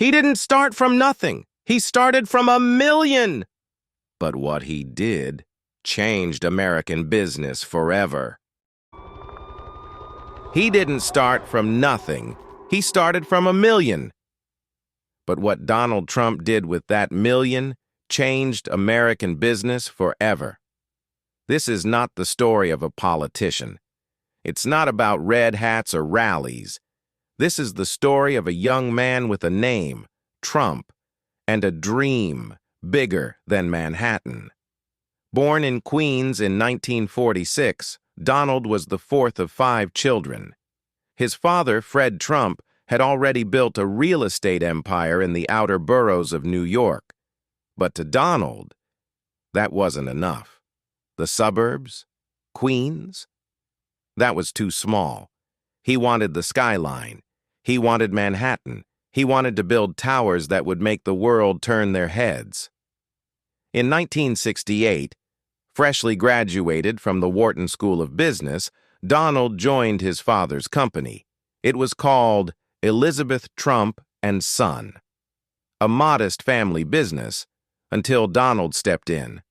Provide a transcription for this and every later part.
He didn't start from nothing. He started from 1 million. But what he did changed American business forever. He didn't start from nothing. He started from 1 million. But what Donald Trump did with that million changed American business forever. This is not the story of a politician. It's not about red hats or rallies. This is the story of a young man with a name, Trump, and a dream bigger than Manhattan. Born in Queens in 1946, Donald was the fourth of 5 children. His father, Fred Trump, had already built a real estate empire in the outer boroughs of New York. But to Donald, that wasn't enough. The suburbs? Queens? That was too small. He wanted the skyline. He wanted Manhattan. He wanted to build towers that would make the world turn their heads. In 1968, freshly graduated from the Wharton School of Business, Donald joined his father's company. It was called Elizabeth Trump and Son, a modest family business, until Donald stepped in.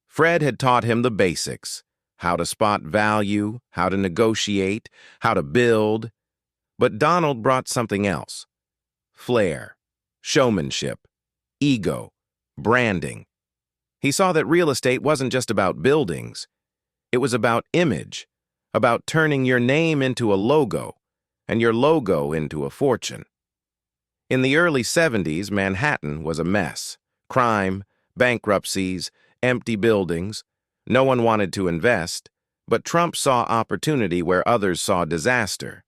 Fred had taught him the basics, how to spot value, how to negotiate, how to build. But Donald brought something else: flair, showmanship, ego, branding. He saw that real estate wasn't just about buildings. It was about image, about turning your name into a logo and your logo into a fortune. In the early 70s, Manhattan was a mess. Crime, bankruptcies, empty buildings. No one wanted to invest, but Trump saw opportunity where others saw disaster.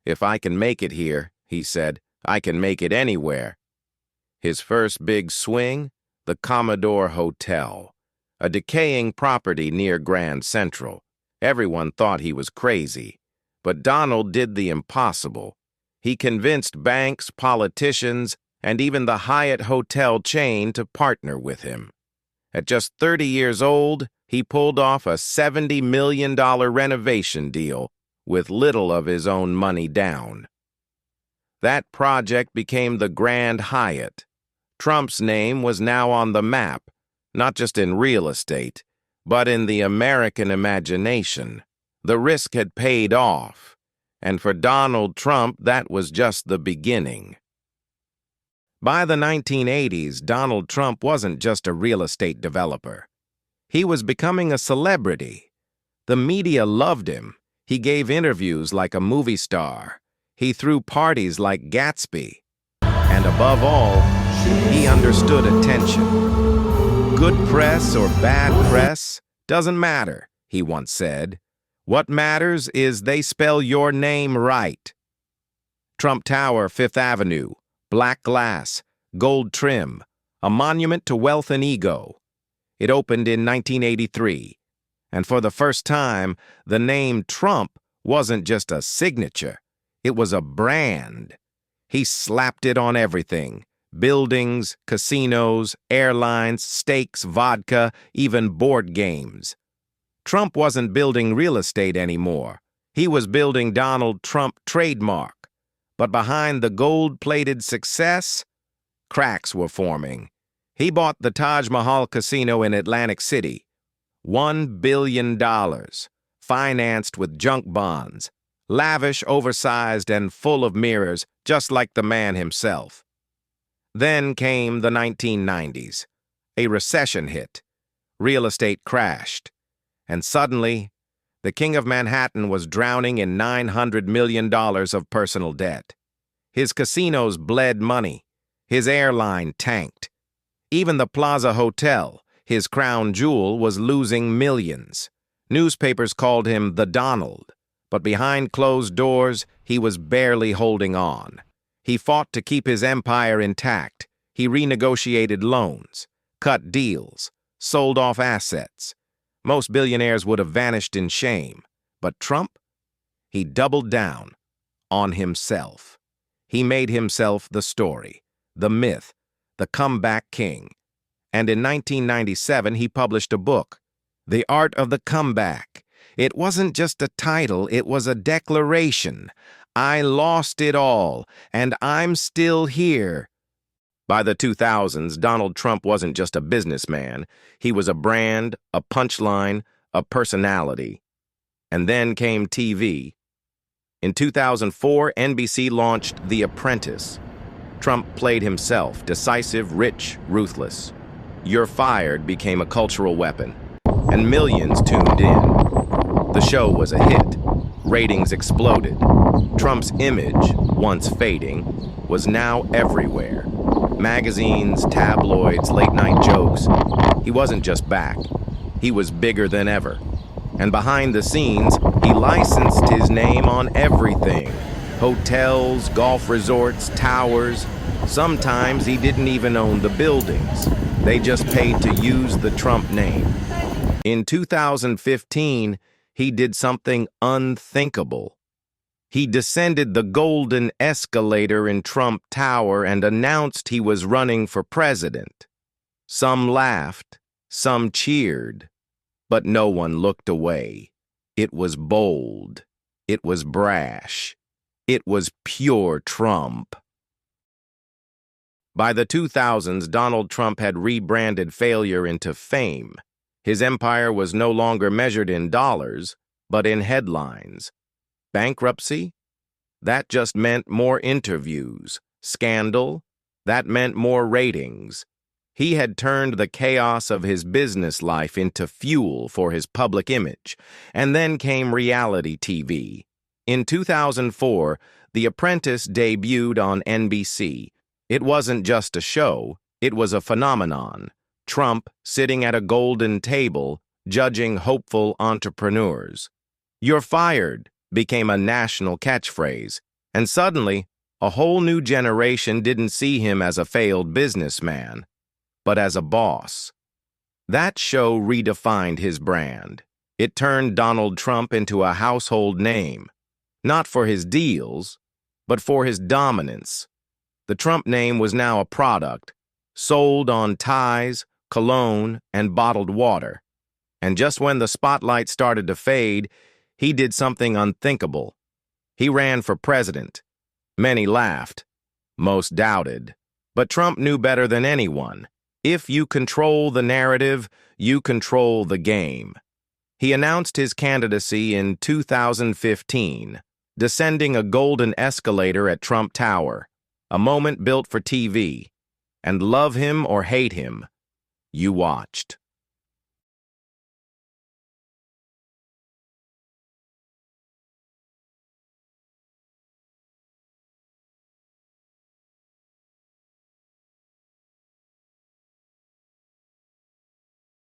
"If I can make it here," he said, "I can make it anywhere." His first big swing? The Commodore Hotel, a decaying property near Grand Central. Everyone thought he was crazy, but Donald did the impossible. He convinced banks, politicians, and even the Hyatt hotel chain to partner with him. At just 30 years old, he pulled off a $70 million renovation deal with little of his own money down. That project became the Grand Hyatt. Trump's name was now on the map, not just in real estate, but in the American imagination. The risk had paid off, and for Donald Trump, that was just the beginning. By the 1980s, Donald Trump wasn't just a real estate developer. He was becoming a celebrity. The media loved him. He gave interviews like a movie star. He threw parties like Gatsby. And above all, he understood attention. Good press or bad press doesn't matter, he once said. What matters is they spell your name right. Trump Tower, Fifth Avenue, black glass, gold trim, a monument to wealth and ego. It opened in 1983, and for the first time, the name Trump wasn't just a signature, it was a brand. He slapped it on everything: buildings, casinos, airlines, steaks, vodka, even board games. Trump wasn't building real estate anymore. He was building Donald Trump trademark. But behind the gold-plated success, cracks were forming. He bought the Taj Mahal Casino in Atlantic City. $1 billion, financed with junk bonds, lavish, oversized, and full of mirrors, just like the man himself. Then came the 1990s. A recession hit. Real estate crashed. And suddenly, the king of Manhattan was drowning in $900 million of personal debt. His casinos bled money. His airline tanked. Even the Plaza Hotel, his crown jewel, was losing millions. Newspapers called him the Donald, but behind closed doors, he was barely holding on. He fought to keep his empire intact. He renegotiated loans, cut deals, sold off assets. Most billionaires would have vanished in shame. But Trump? He doubled down on himself. He made himself the story, the myth, the comeback king. And in 1997, he published a book, The Art of the Comeback. It wasn't just a title, it was a declaration. I lost it all, and I'm still here. By the 2000s, Donald Trump wasn't just a businessman. He was a brand, a punchline, a personality. And then came TV. In 2004, NBC launched The Apprentice. Trump played himself, decisive, rich, ruthless. "You're Fired" became a cultural weapon, and millions tuned in. The show was a hit. Ratings exploded. Trump's image, once fading, was now everywhere. Magazines, tabloids, late-night jokes. He wasn't just back. He was bigger than ever. And behind the scenes, he licensed his name on everything. Hotels, golf resorts, towers. Sometimes he didn't even own the buildings. They just paid to use the Trump name. In 2015, he did something unthinkable. He descended the golden escalator in Trump Tower and announced he was running for president. Some laughed, some cheered, but no one looked away. It was bold. It was brash. It was pure Trump. By the 2000s, Donald Trump had rebranded failure into fame. His empire was no longer measured in dollars, but in headlines. Bankruptcy? That just meant more interviews. Scandal? That meant more ratings. He had turned the chaos of his business life into fuel for his public image. And then came reality TV. In 2004, The Apprentice debuted on NBC. It wasn't just a show, it was a phenomenon. Trump sitting at a golden table, judging hopeful entrepreneurs. "You're fired" became a national catchphrase, and suddenly, a whole new generation didn't see him as a failed businessman, but as a boss. That show redefined his brand. It turned Donald Trump into a household name, not for his deals, but for his dominance. The Trump name was now a product, sold on ties, cologne, and bottled water. And just when the spotlight started to fade, he did something unthinkable. He ran for president. Many laughed. Most doubted. But Trump knew better than anyone. If you control the narrative, you control the game. He announced his candidacy in 2015, descending a golden escalator at Trump Tower, a moment built for TV. And love him or hate him, you watched.